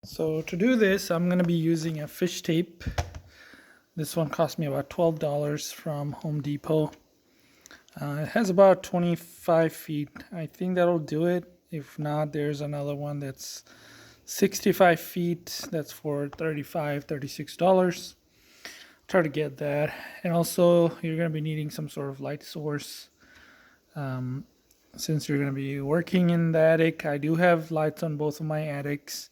So to do this, I'm going to be using a fish tape. This one cost me about $12 from Home Depot. It has about 25 feet. I think that'll do it. If not, there's another one that's 65 feet. That's for $36. Try to get that. And also, you're going to be needing some sort of light source. Since you're going to be working in the attic, I do have lights on both of my attics,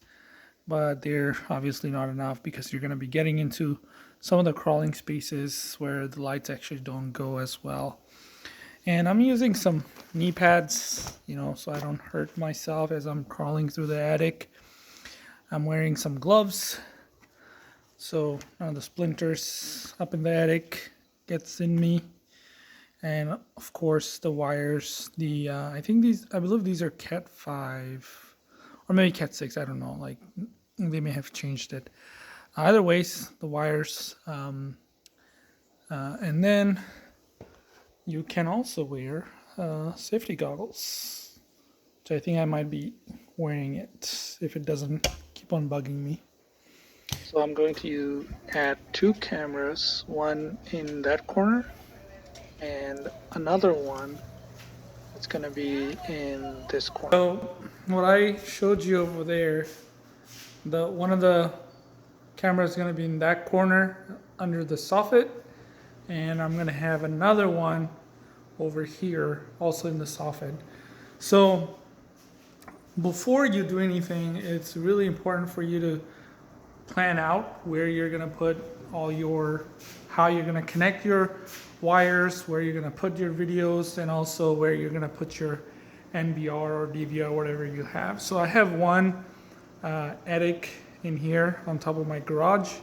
but they're obviously not enough because you're going to be getting into some of the crawling spaces where the lights actually don't go as well. And I'm using some knee pads, so I don't hurt myself as I'm crawling through the attic. I'm wearing some gloves, so none of the splinters up in the attic gets in me. And of course the wires, I believe these are Cat 5 or maybe Cat 6, I don't know, like they may have changed it. Either ways, the wires, and then you can also wear safety goggles, which I think I might be wearing it if it doesn't keep on bugging me. So I'm going to add two cameras, one in that corner and another one that's going to be in this corner. So what I showed you over there, one of the cameras is going to be in that corner under the soffit, and I'm going to have another one over here also in the soffit. So before you do anything, it's really important for you to plan out where you're going to put how you're going to connect your wires, where you're going to put your videos, and also where you're going to put your NVR or DVR, whatever you have. So I have one attic in here on top of my garage,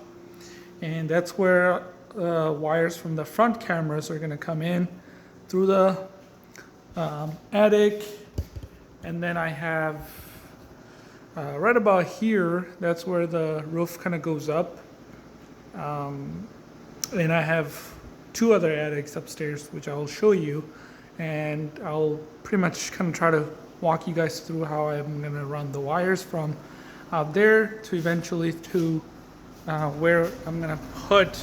and that's where wires from the front cameras are going to come in through the attic. And then I have right about here, that's where the roof kind of goes up. And I have two other attics upstairs, which I'll show you. And I'll pretty much kind of try to walk you guys through how I'm going to run the wires from out there to eventually to where I'm going to put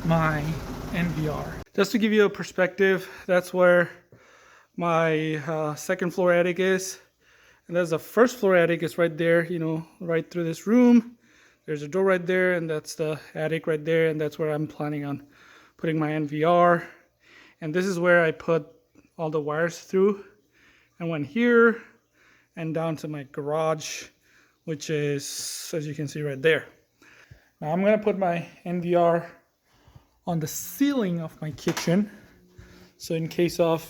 my NVR. Just to give you a perspective, that's where my second floor attic is. And there's the first floor attic is right there, right through this room. There's a door right there, and that's the attic right there, and that's where I'm planning on putting my NVR. And this is where I put all the wires through. And went here and down to my garage, which is, as you can see, right there. Now I'm gonna put my NVR on the ceiling of my kitchen. So in case of,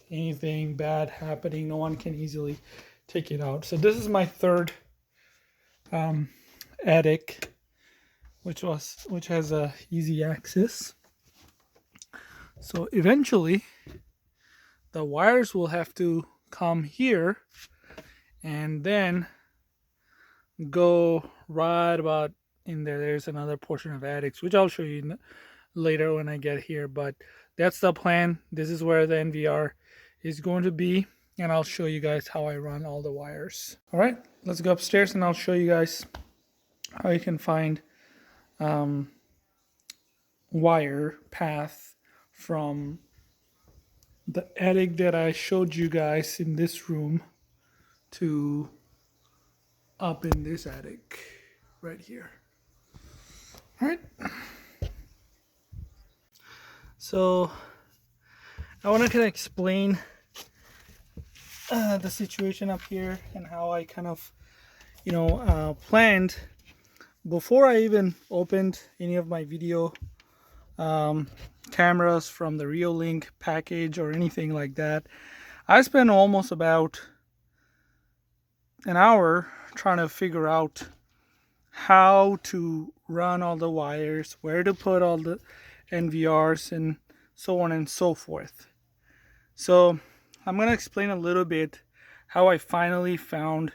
anything bad happening, no one can easily take it out. So this is my third attic, which has a easy access. So eventually the wires will have to come here and then go right about in there. There's another portion of attics, which I'll show you later when I get here, but that's the plan. This is where the NVR is going to be, and I'll show you guys how I run all the wires. All right, let's go upstairs and I'll show you guys how you can find wire path from the attic that I showed you guys in this room to up in this attic right here. All right. So I want to kind of explain the situation up here and how I kind of, planned before I even opened any of my video cameras from the Reolink package or anything like that. I spent almost about an hour trying to figure out how to run all the wires, where to put all the NVRs, and so on and so forth. So I'm going to explain a little bit how I finally found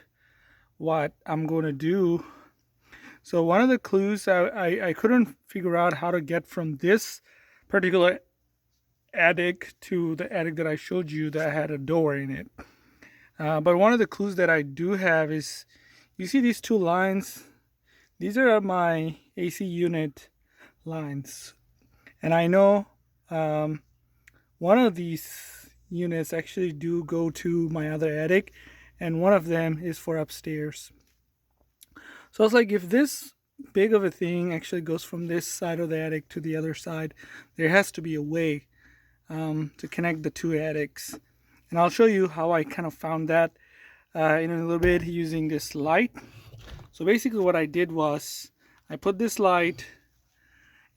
what I'm going to do. So one of the clues, I couldn't figure out how to get from this particular attic to the attic that I showed you that had a door in it. But one of the clues that I do have is you see these two lines? These are my AC unit lines. And I know one of these units actually do go to my other attic, and one of them is for upstairs. So I was like, if this big of a thing actually goes from this side of the attic to the other side, there has to be a way to connect the two attics. And I'll show you how I kind of found that in a little bit using this light. So basically what I did was I put this light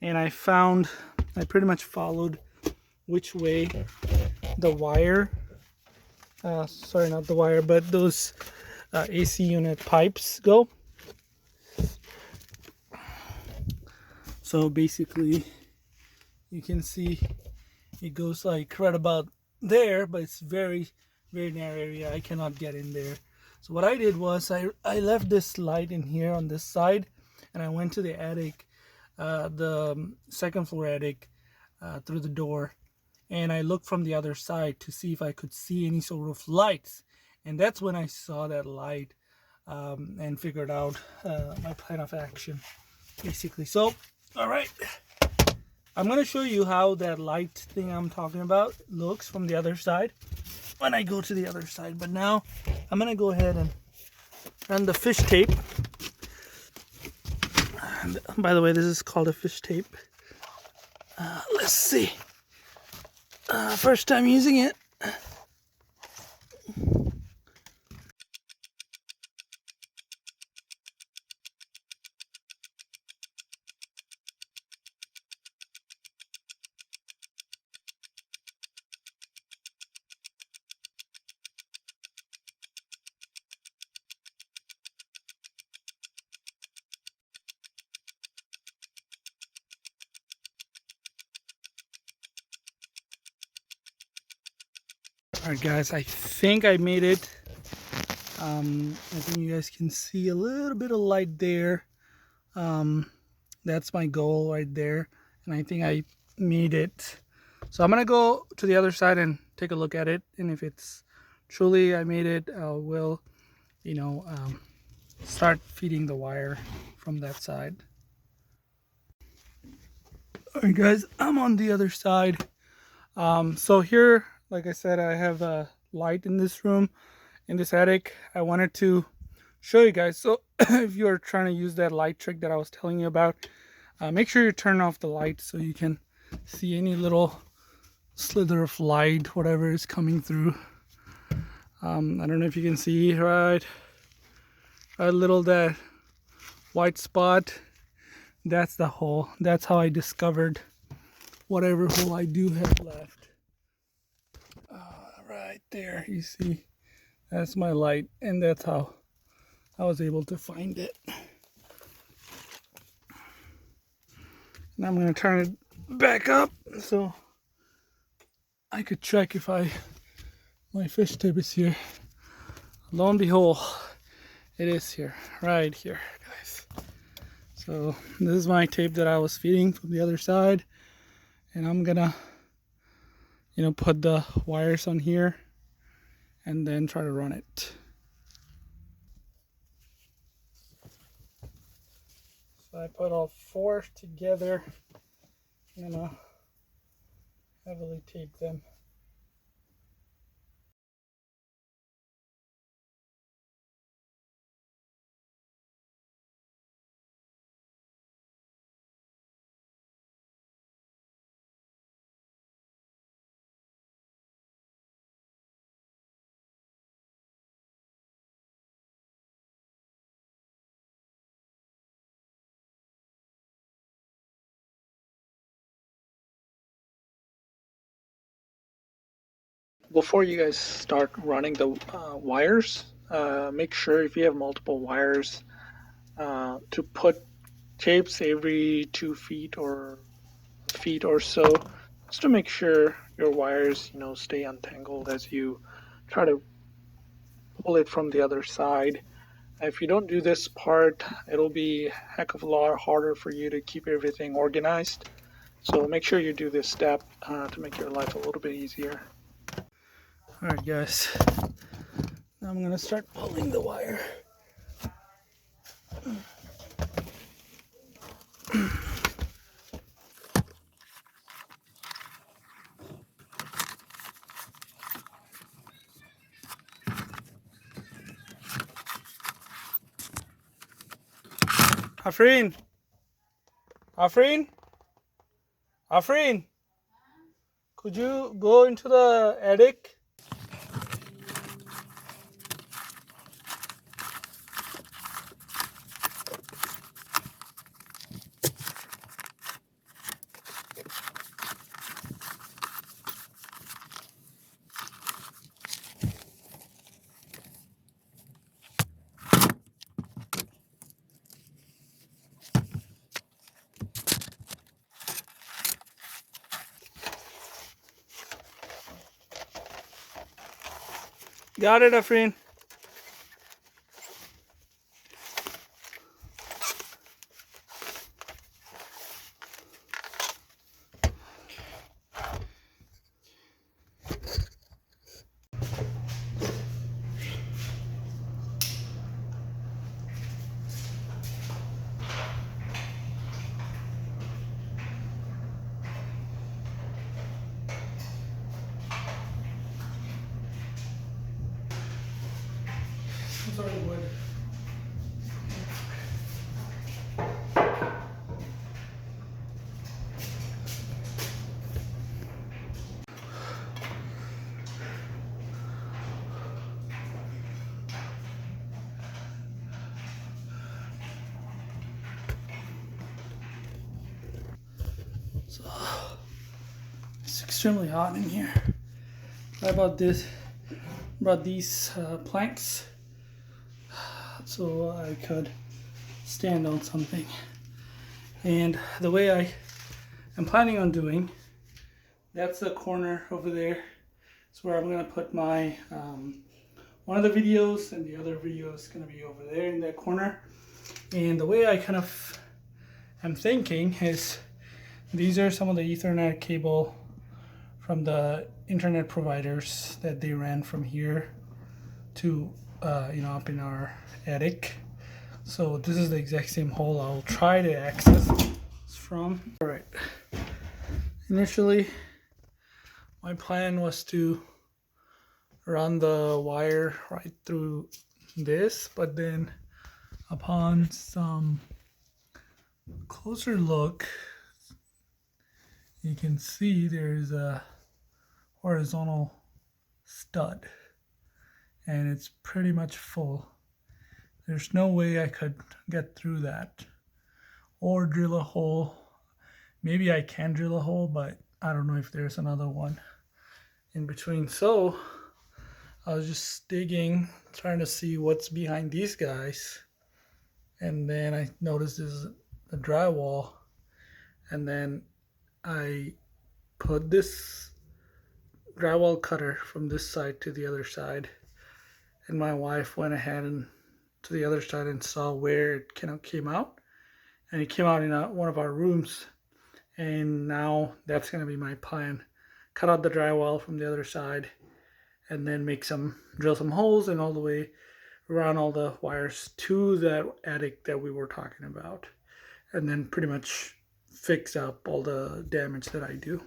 and I pretty much followed which way the wire, sorry, not the wire, but those AC unit pipes go. So basically you can see it goes like right about there, but it's very, very narrow area. I cannot get in there. So what I did was I left this light in here on this side, and I went to the attic, the second floor attic, through the door, and I looked from the other side to see if I could see any sort of lights. And that's when I saw that light and figured out my plan of action, basically. So, all right. I'm going to show you how that light thing I'm talking about looks from the other side when I go to the other side. But now I'm going to go ahead and run the fish tape. And by the way, this is called a fish tape. Let's see. First time using it. Alright guys, I think I made it. I think you guys can see a little bit of light there. That's my goal right there, and I think I made it. So I'm gonna go to the other side and take a look at it, and if it's truly I made it, I will, start feeding the wire from that side. Alright guys, I'm on the other side. So here, like I said, I have a light in this room, in this attic. I wanted to show you guys. So if you are trying to use that light trick that I was telling you about, make sure you turn off the light so you can see any little slither of light, whatever is coming through. I don't know if you can see right little that white spot. That's the hole. That's how I discovered whatever hole I do have left. Right there, you see, that's my light, and that's how I was able to find it. Now I'm going to turn it back up so I could check if my fish tape is here. Lo and behold, it is here, right here, guys. So this is my tape that I was feeding from the other side, and I'm gonna put the wires on here and then try to run it. So I put all four together. I'm gonna heavily tape them. Before you guys start running the wires, make sure if you have multiple wires to put tapes every 2 feet or so, just to make sure your wires stay untangled as you try to pull it from the other side. If you don't do this part, it'll be a heck of a lot harder for you to keep everything organized. So make sure you do this step to make your life a little bit easier. Alright guys, now I'm going to start pulling the wire. Afreen, Afreen, Afreen, could you go into the attic? Got it, Afreen. Sorry, wood. So it's extremely hot in here. I bought these planks so I could stand on something. And the way I am planning on doing, that's the corner over there. It's where I'm gonna put my one of the videos, and the other video is gonna be over there in that corner. And the way I kind of am thinking is, these are some of the Ethernet cable from the internet providers that they ran from here to up in our attic. So this is the exact same hole I'll try to access from. All right. Initially, my plan was to run the wire right through this, but then upon some closer look, you can see there's a horizontal stud and it's pretty much full. There's no way I could get through that or drill a hole. Maybe I can drill a hole, but I don't know if there's another one in between. So I was just digging, trying to see what's behind these guys. And then I noticed this is the drywall. And then I put this drywall cutter from this side to the other side. And my wife went ahead and to the other side and saw where it kind of came out. And it came out in one of our rooms. And now that's going to be my plan. Cut out the drywall from the other side and then drill some holes and all the way around all the wires to that attic that we were talking about. And then pretty much fix up all the damage that I do.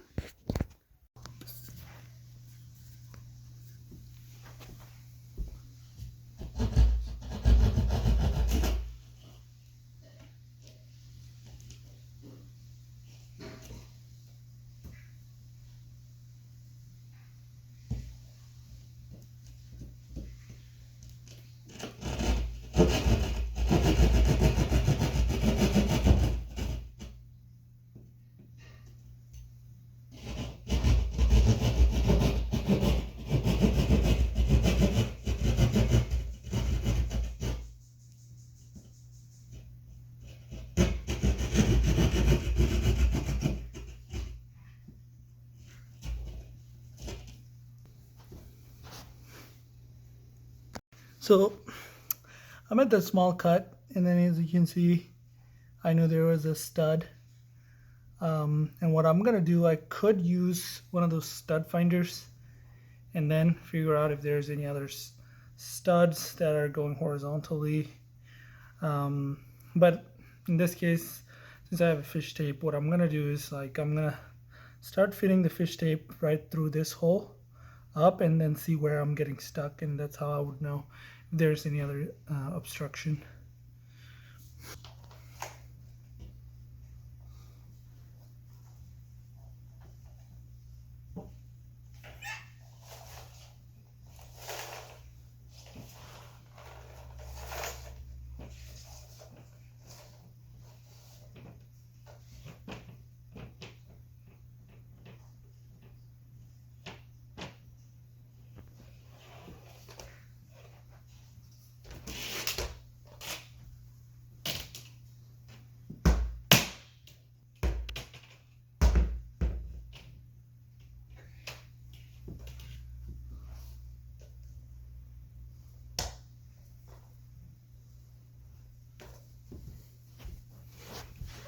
So I'm at the small cut, and then as you can see, I knew there was a stud. And what I'm gonna do, I could use one of those stud finders and then figure out if there's any other studs that are going horizontally. But in this case, since I have a fish tape, what I'm gonna do is I'm gonna start fitting the fish tape right through this hole up and then see where I'm getting stuck, and that's how I would know if there's any other obstruction.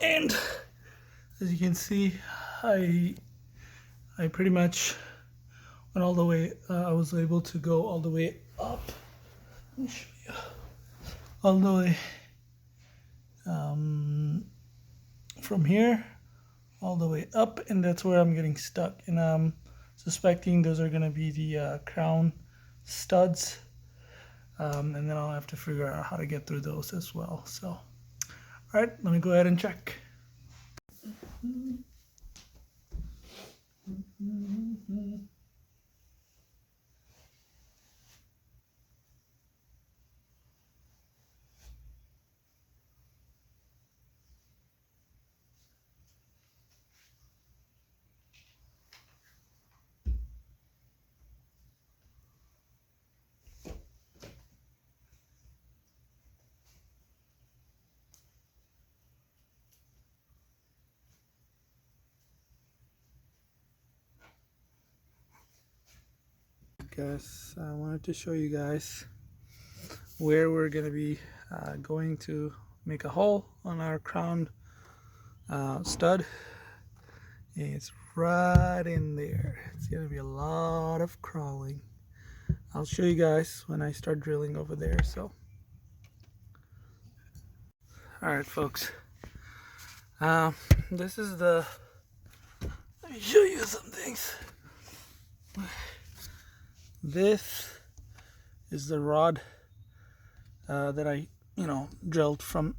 And as you can see, I pretty much went all the way. I was able to go all the way up. Let me show you. All the way from here all the way up, and that's where I'm getting stuck. And I'm suspecting those are going to be the crown studs, and then I'll have to figure out how to get through those as well. So, all right, let me go ahead and check. Guys, I wanted to show you guys where we're going to be going to make a hole on our crown stud. It's right in there. It's going to be a lot of crawling. I'll show you guys when I start drilling over there. So, all right, folks, this is the, let me show you some things. This is the rod that I, drilled from,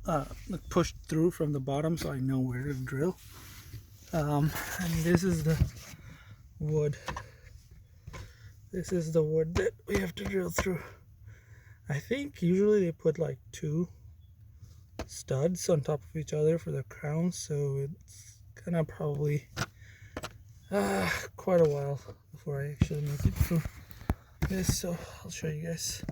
pushed through from the bottom, so I know where to drill. And this is the wood. This is the wood that we have to drill through. I think usually they put like 2 studs on top of each other for the crown, so it's gonna probably quite a while before I actually make it through this. So I'll show you guys.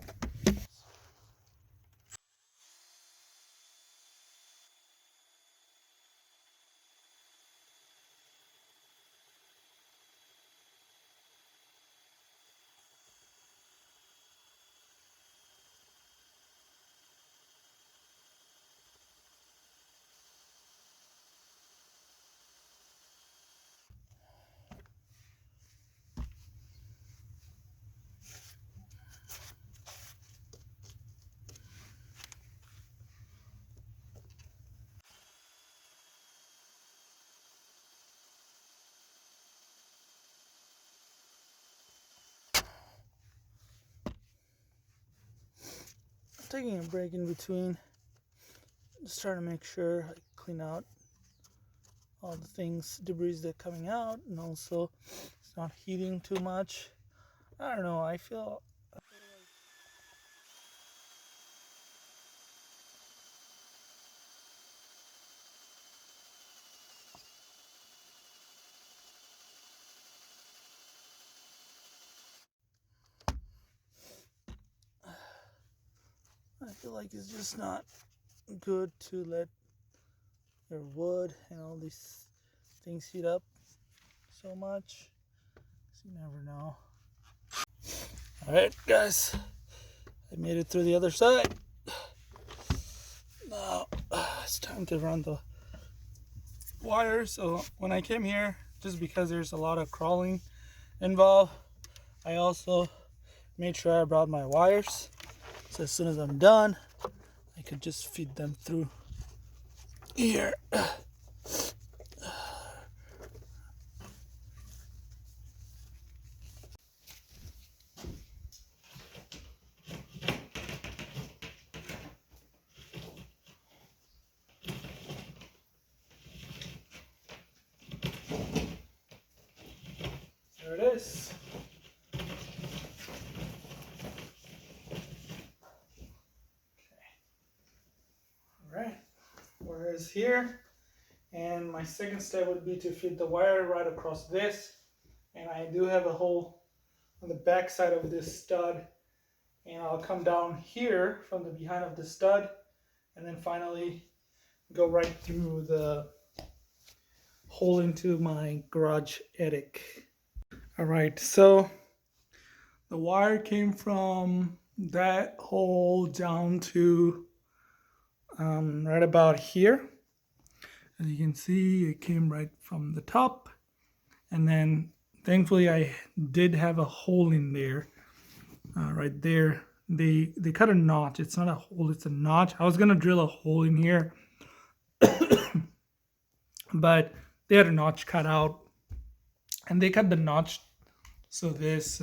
Taking a break in between, just trying to make sure I clean out all the things, debris that are coming out, and also it's not heating too much. I don't know, I feel like it's just not good to let your wood and all these things heat up so much, so you never know. All right, guys, I made it through the other side. Now it's time to run the wire. So when I came here, just because there's a lot of crawling involved, I also made sure I brought my wires, so as soon as I'm done I could just feed them through here. There it is. Alright, whereas here, and my second step would be to feed the wire right across this, and I do have a hole on the back side of this stud, and I'll come down here from the behind of the stud, and then finally go right through the hole into my garage attic. Alright, so the wire came from that hole down to right about here, As you can see, it came right from the top, and then thankfully I did have a hole in there, right there. They cut a notch. It's not a hole, it's a notch. I was gonna drill a hole in here, but they had a notch cut out, and they cut the notch so this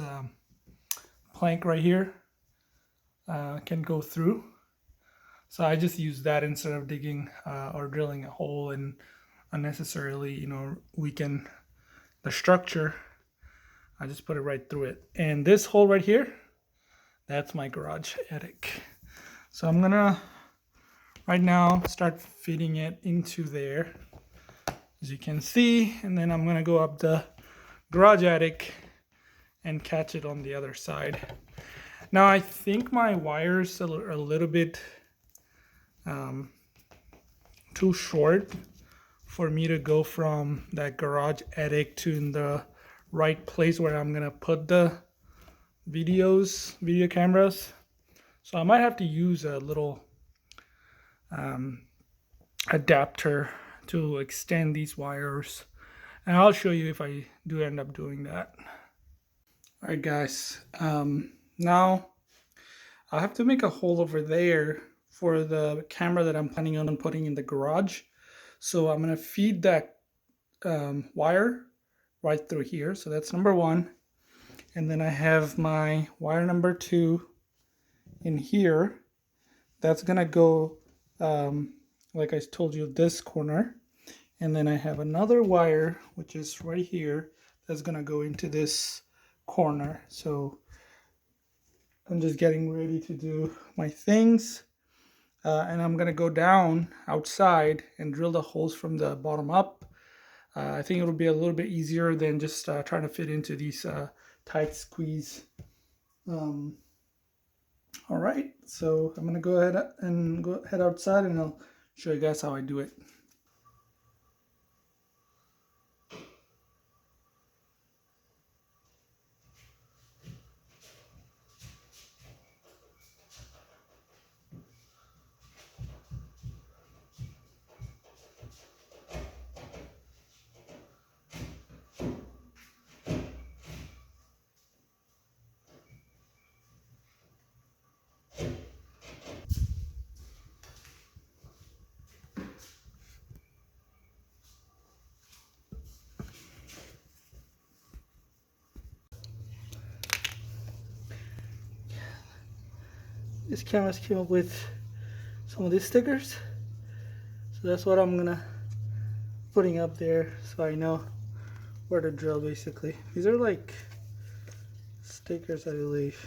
plank right here can go through. So I just use that instead of digging or drilling a hole and unnecessarily, you know, weaken the structure. I just put it right through it. And this hole right here, that's my garage attic. So I'm gonna right now start fitting it into there, as you can see, and then I'm gonna go up the garage attic and catch it on the other side. Now I think my wires are a little bit too short for me to go from that garage attic to in the right place where I'm gonna put the video cameras. So I might have to use a little adapter to extend these wires, and I'll show you if I do end up doing that. All right guys, now I'll have to make a hole over there for the camera that I'm planning on putting in the garage. So I'm going to feed that wire right through here. So that's number one. And then I have my wire number 2 in here. That's going to go, like I told you, this corner. And then I have another wire, which is right here, that's going to go into this corner. So I'm just getting ready to do my things. And I'm gonna go down outside and drill the holes from the bottom up. I think it'll be a little bit easier than just trying to fit into these tight squeeze. All right, so I'm gonna go ahead and head outside, and I'll show you guys how I do it. This canvas came up with some of these stickers, so that's what I'm gonna putting up there so I know where to drill. Basically, these are like stickers, I believe.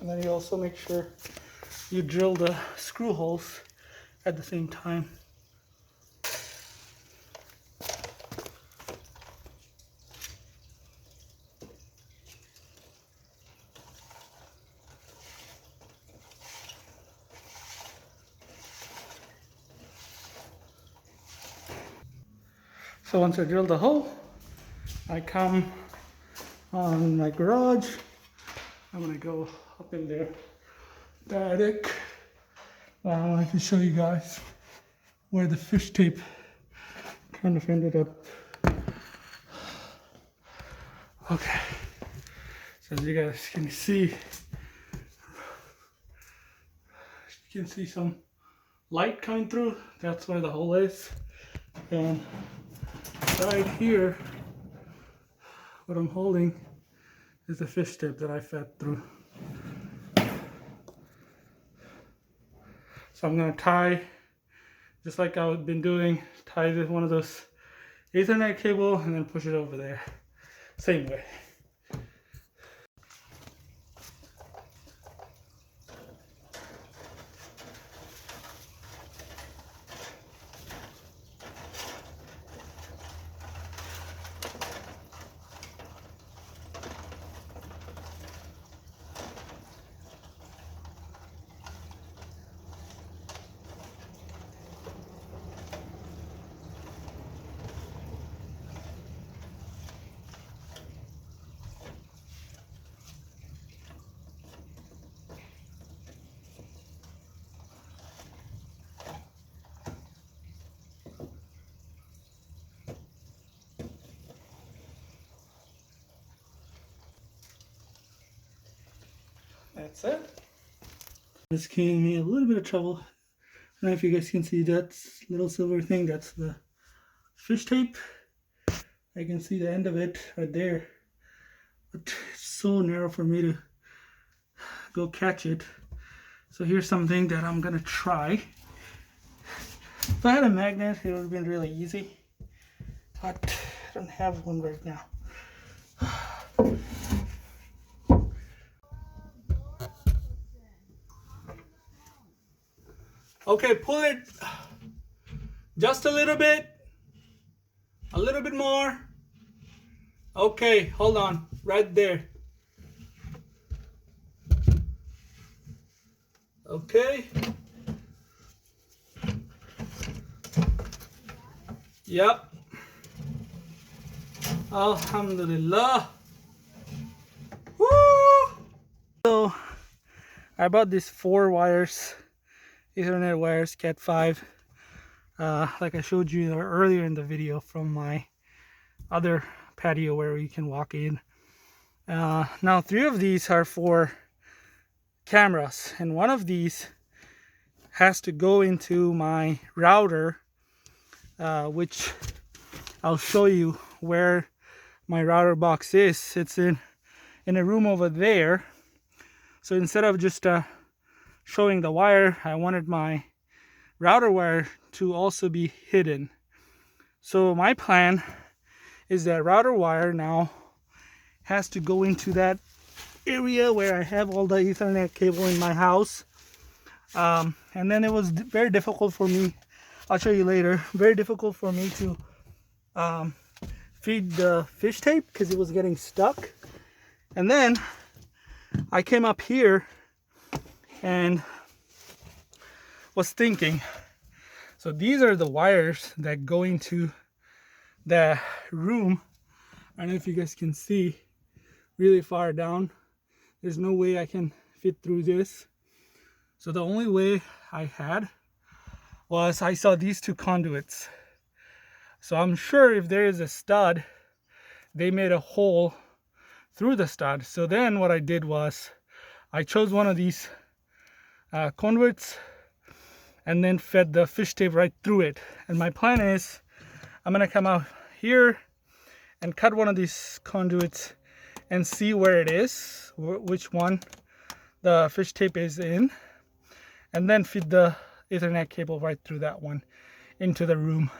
And then you also make sure you drill the screw holes at the same time. So once I drill the hole, I come on my garage. I'm gonna go up in there, the attic. I can show you guys where the fish tape kind of ended up. Okay, so as you guys can see, you can see some light coming through. That's where the hole is. And right here, what I'm holding is the fish tip that I fed through. So I'm gonna tie, just like I've been doing, tie this one of those Ethernet cable and then push it over there. Same way. That's it. This gave me a little bit of trouble. I don't know if you guys can see that little silver thing. That's the fish tape. I can see the end of it right there. But it's so narrow for me to go catch it. So here's something that I'm gonna try. If I had a magnet, it would have been really easy. But I don't have one right now. Okay, pull it just a little bit more. Okay, hold on, right there. Okay. Yep. Alhamdulillah. Woo! So I bought these 4 wires, Ethernet wires, Cat 5. Like I showed you earlier in the video from my other patio where you can walk in. Now 3 of these are for cameras, and one of these has to go into my router, which I'll show you where my router box is. It's in a room over there. So instead of just showing the wire, I wanted my router wire to also be hidden. So my plan is that router wire now has to go into that area where I have all the Ethernet cable in my house. And then it was very difficult for me, I'll show you later, very difficult for me to feed the fish tape because it was getting stuck. And then I came up here and was thinking, so these are the wires that go into the room. I don't know if you guys can see really far down. There's no way I can fit through this. So the only way I had was I saw these 2 conduits. So I'm sure if there is a stud, they made a hole through the stud. So then what I did was I chose one of these conduits and then fed the fish tape right through it. And my plan is I'm gonna come out here and cut one of these conduits and see where it is, which one the fish tape is in, and then feed the Ethernet cable right through that one into the room.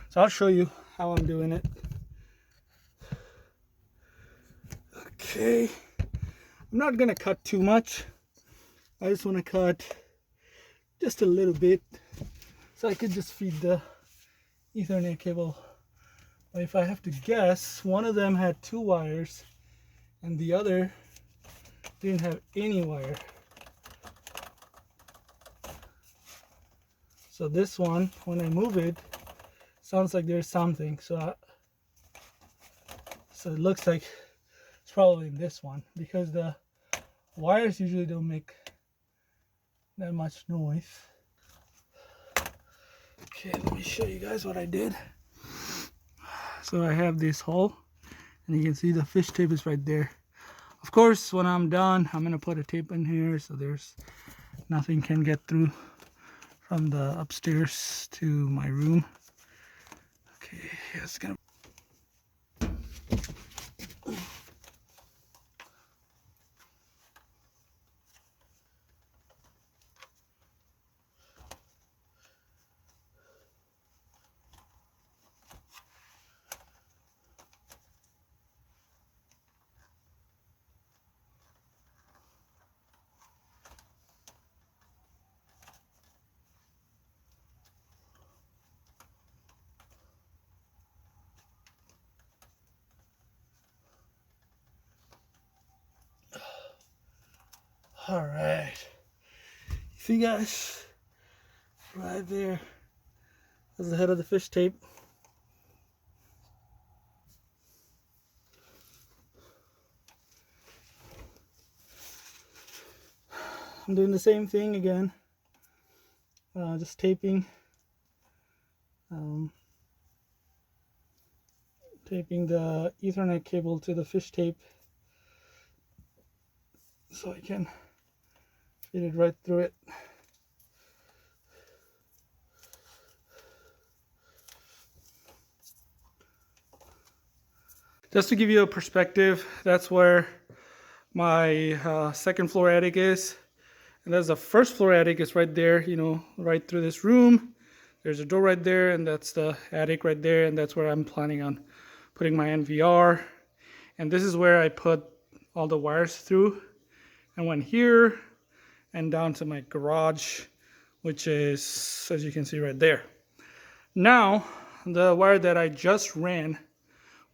So I'll show you how I'm doing it. Okay, I'm not gonna cut too much. I just want to cut just a little bit so I could just feed the Ethernet cable. But if I have to guess, one of them had 2 wires and the other didn't have any wire. So this one, when I move it, sounds like there's something. So it looks like it's probably in this one, because the wires usually don't make that much noise. Okay, let me show you guys what I did. So I have this hole, and you can see the fish tape is right there. Of course, when I'm done, I'm gonna put a tape in here so there's nothing can get through from the upstairs to my room. Okay, it's gonna. All right. See, guys, right there is the head of the fish tape. I'm doing the same thing again, just taping the Ethernet cable to the fish tape so I can feed it right through it. Just to give you a perspective, that's where my second floor attic is. And that's the first floor attic is right there, you know, right through this room. There's a door right there, and that's the attic right there, and that's where I'm planning on putting my NVR. And this is where I put all the wires through. And went here and down to my garage, which is, as you can see right there. Now, the wire that I just ran,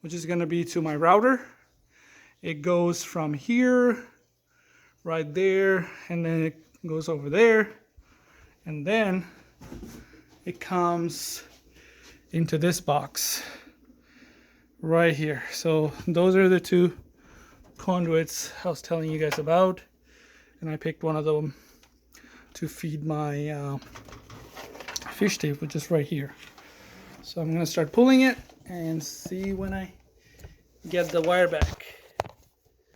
which is gonna be to my router, it goes from here, right there, and then it goes over there, and then it comes into this box right here. So those are the two conduits I was telling you guys about, and I picked one of them to feed my fish tape, which is right here. So I'm gonna start pulling it and see when I get the wire back.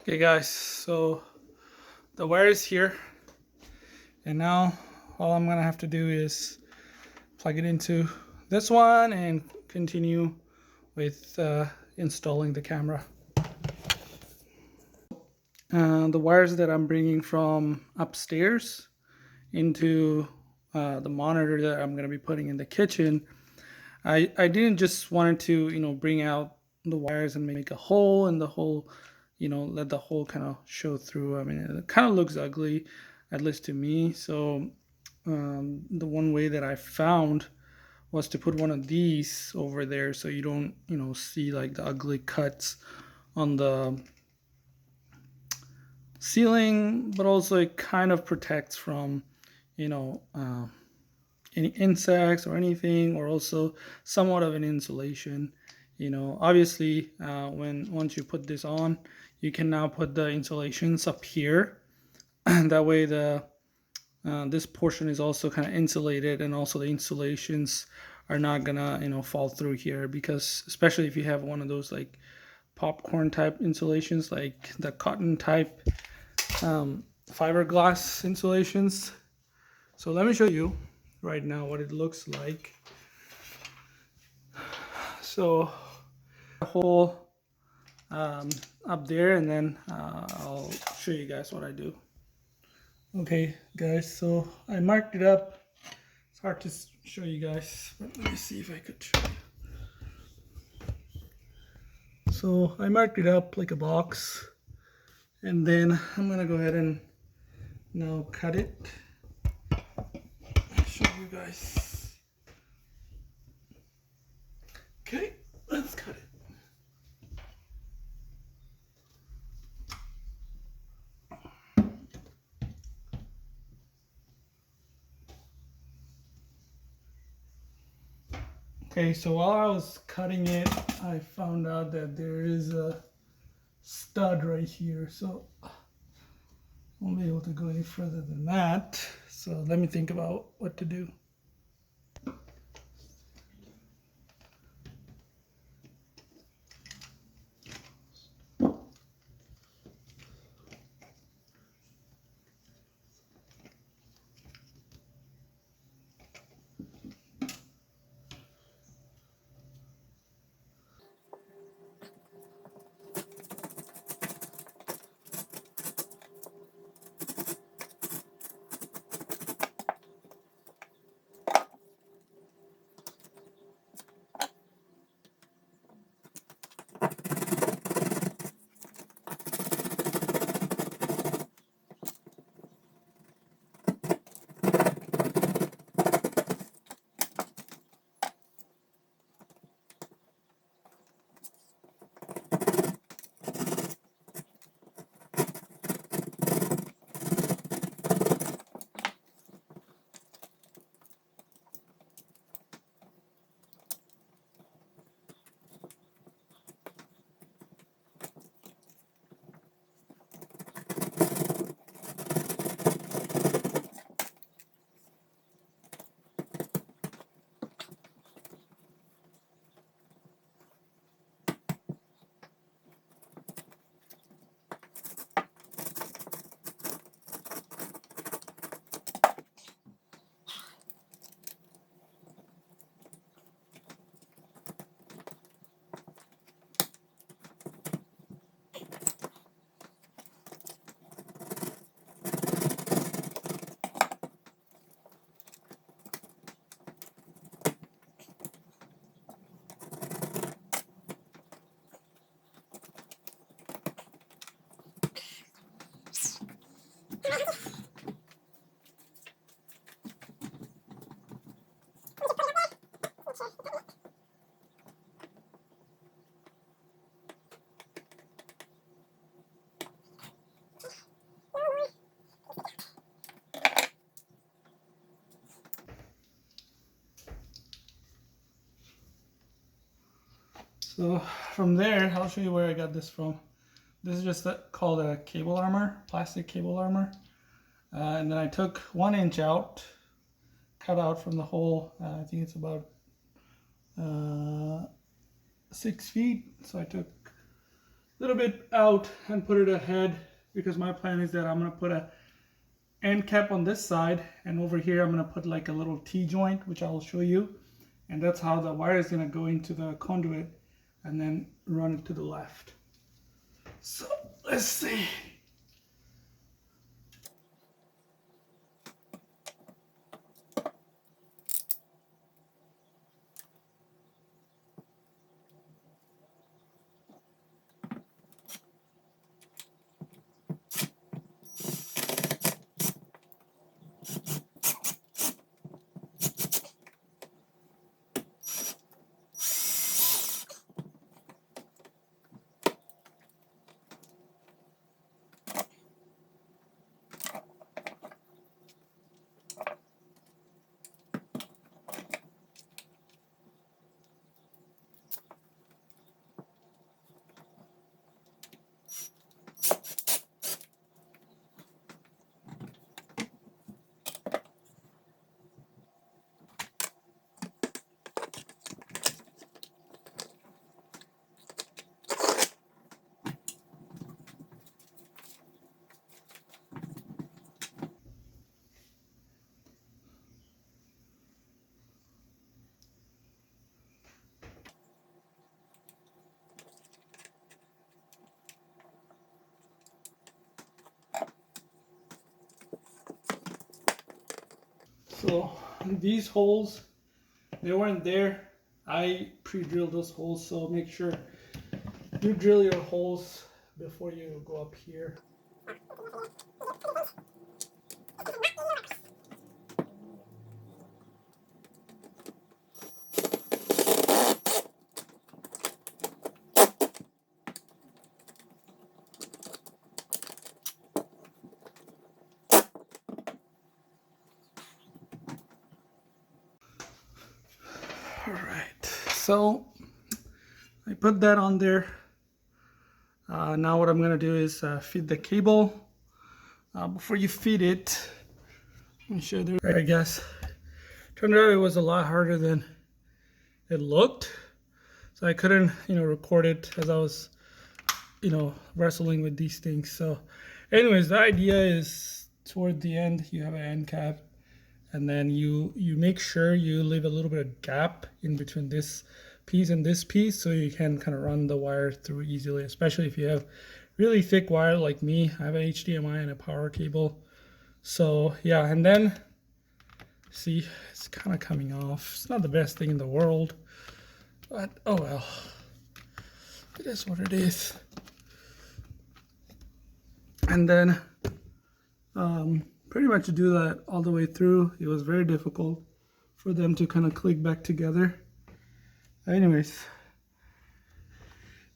Okay guys, so the wire is here, and now all I'm gonna have to do is plug it into this one and continue with installing the camera. The wires that I'm bringing from upstairs into the monitor that I'm gonna be putting in the kitchen, I didn't just wanted to, you know, bring out the wires and make a hole in the hole, you know, let the hole kind of show through. I mean, it kind of looks ugly, at least to me. So the one way that I found was to put one of these over there so you don't, you know, see like the ugly cuts on the ceiling, but also it kind of protects from, you know, any insects or anything, or also somewhat of an insulation. You know, obviously once you put this on, you can now put the insulations up here, and that way the this portion is also kind of insulated, and also the insulations are not gonna, you know, fall through here, because especially if you have one of those like popcorn type insulations, like the cotton type fiberglass insulations. So let me show you right now what it looks like. So a hole up there, and then I'll show you guys what I do. Okay guys, so I marked it up. It's hard to show you guys, but let me see if I could show you. So I marked it up like a box, and then I'm gonna go ahead and now cut it. I'll show you guys. Okay, let's cut it. Okay, so while I was cutting it, I found out that there is a stud right here, so I won't be able to go any further than that. So let me think about what to do. So from there, I'll show you where I got this from. This is just called a cable armor, plastic cable armor. And then I took 1 inch out, cut out from the hole. I think it's about 6 feet. So I took a little bit out and put it ahead, because my plan is that I'm going to put a end cap on this side, and over here I'm going to put like a little T-joint, which I will show you. And that's how the wire is going to go into the conduit and then run it to the left. So let's see. So these holes, they weren't there. I pre-drilled those holes, so make sure you drill your holes before you go up here. All right, so I put that on there. Now what I'm gonna do is feed the cable. Before you feed it, let me show you. I guess turned out it was a lot harder than it looked, so I couldn't, record it as I was, wrestling with these things. So, anyways, the idea is toward the end you have an end cap, and then you make sure you leave a little bit of gap in between this piece and this piece, so you can kind of run the wire through easily, especially if you have really thick wire like me. I have an HDMI and a power cable. So yeah, and then see, it's kind of coming off. It's not the best thing in the world, but oh well, it is what it is. And then pretty much to do that all the way through, it was very difficult for them to kind of click back together. Anyways,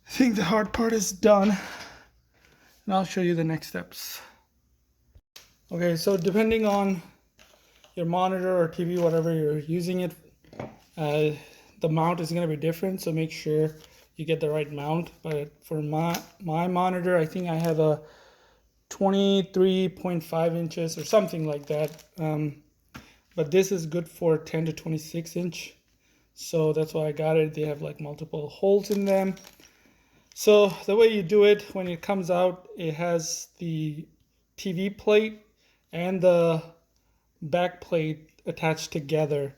I think the hard part is done, and I'll show you the next steps. Okay, so depending on your monitor or TV, whatever you're using it, the mount is going to be different, so make sure you get the right mount. But for my monitor, I think I have a 23.5 inches or something like that, but this is good for 10 to 26 inch, so that's why I got it. They have like multiple holes in them. So the way you do it, when it comes out, it has the TV plate and the back plate attached together.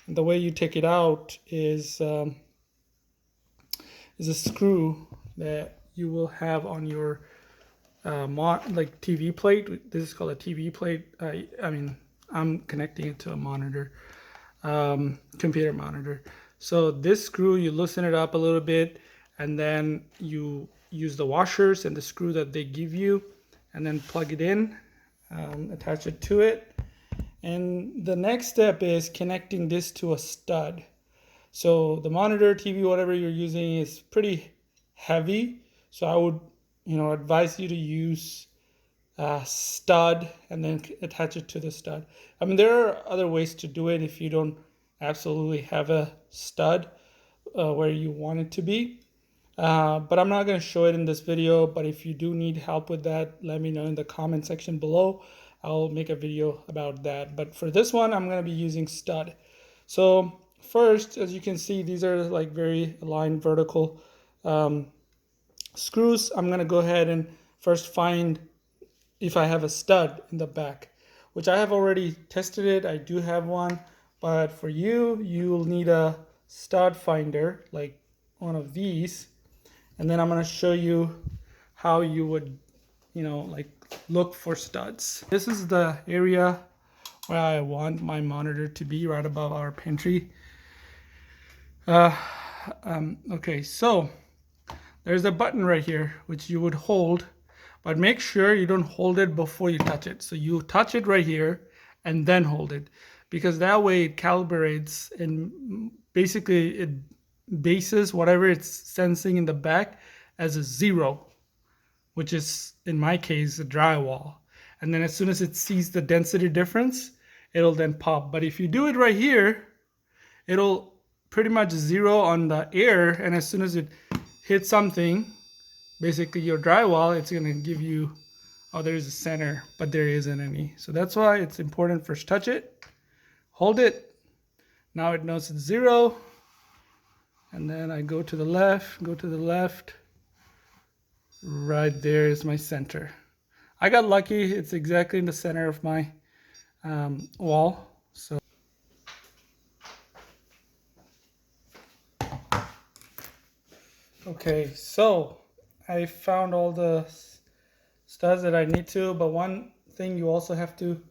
And the way you take it out is a screw that you will have on your like TV plate. This is called a TV plate. I'm connecting it to a monitor, computer monitor. So this screw, you loosen it up a little bit, and then you use the washers and the screw that they give you, and then plug it in, attach it to it. And the next step is connecting this to a stud. So the monitor, TV, whatever you're using is pretty heavy, so I would advise you to use a stud and then attach it to the stud. I mean, there are other ways to do it if you don't absolutely have a stud where you want it to be. But I'm not going to show it in this video. But if you do need help with that, let me know in the comment section below. I'll make a video about that. But for this one, I'm going to be using stud. So first, as you can see, these are like very aligned vertical screws. I'm going to go ahead and first find if I have a stud in the back, which I have already tested it. I do have one, but for you, you'll need a stud finder, like one of these. And then I'm going to show you how you would, like look for studs. This is the area where I want my monitor to be, right above our pantry. Okay, so there's a button right here, which you would hold, but make sure you don't hold it before you touch it. So you touch it right here and then hold it, because that way it calibrates and basically it bases whatever it's sensing in the back as a 0, which is in my case a drywall. And then as soon as it sees the density difference, it'll then pop. But if you do it right here, it'll pretty much 0 on the air, and as soon as it hits something, basically your drywall, it's going to give you, oh, there's a center, but there isn't any. So that's why it's important. First touch it, hold it, now it knows it's 0. And then I go to the left, right there is my center. I got lucky, it's exactly in the center of my wall. So okay, so I found all the studs that I need to, but one thing you also have to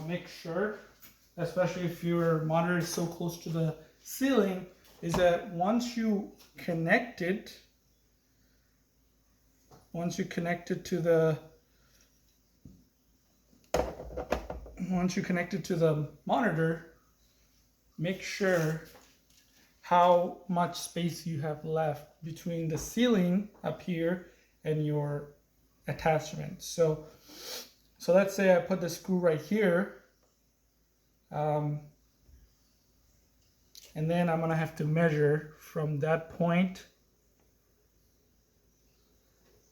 make sure, especially if your monitor is so close to the ceiling, is that once you connect it to the monitor, make sure how much space you have left between the ceiling up here and your attachment. So let's say I put the screw right here, and then I'm gonna have to measure from that point.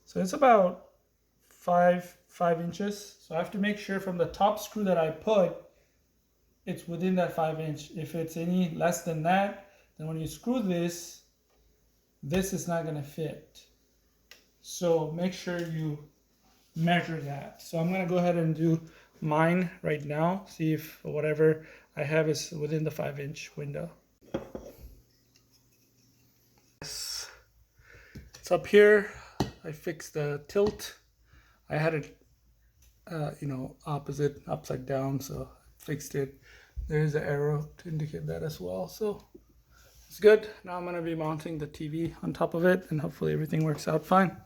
So it's about 5 inches. So I have to make sure from the top screw that I put, it's within that 5 inch. If it's any less than that, then when you screw this is not gonna fit. So make sure you measure that. So I'm gonna go ahead and do mine right now, see if whatever I have is within the 5 inch window. It's up here. I fixed the tilt. I had it opposite, upside down, so fixed it. There's an arrow to indicate that as well, so it's good. Now I'm going to be mounting the TV on top of it, and hopefully everything works out fine.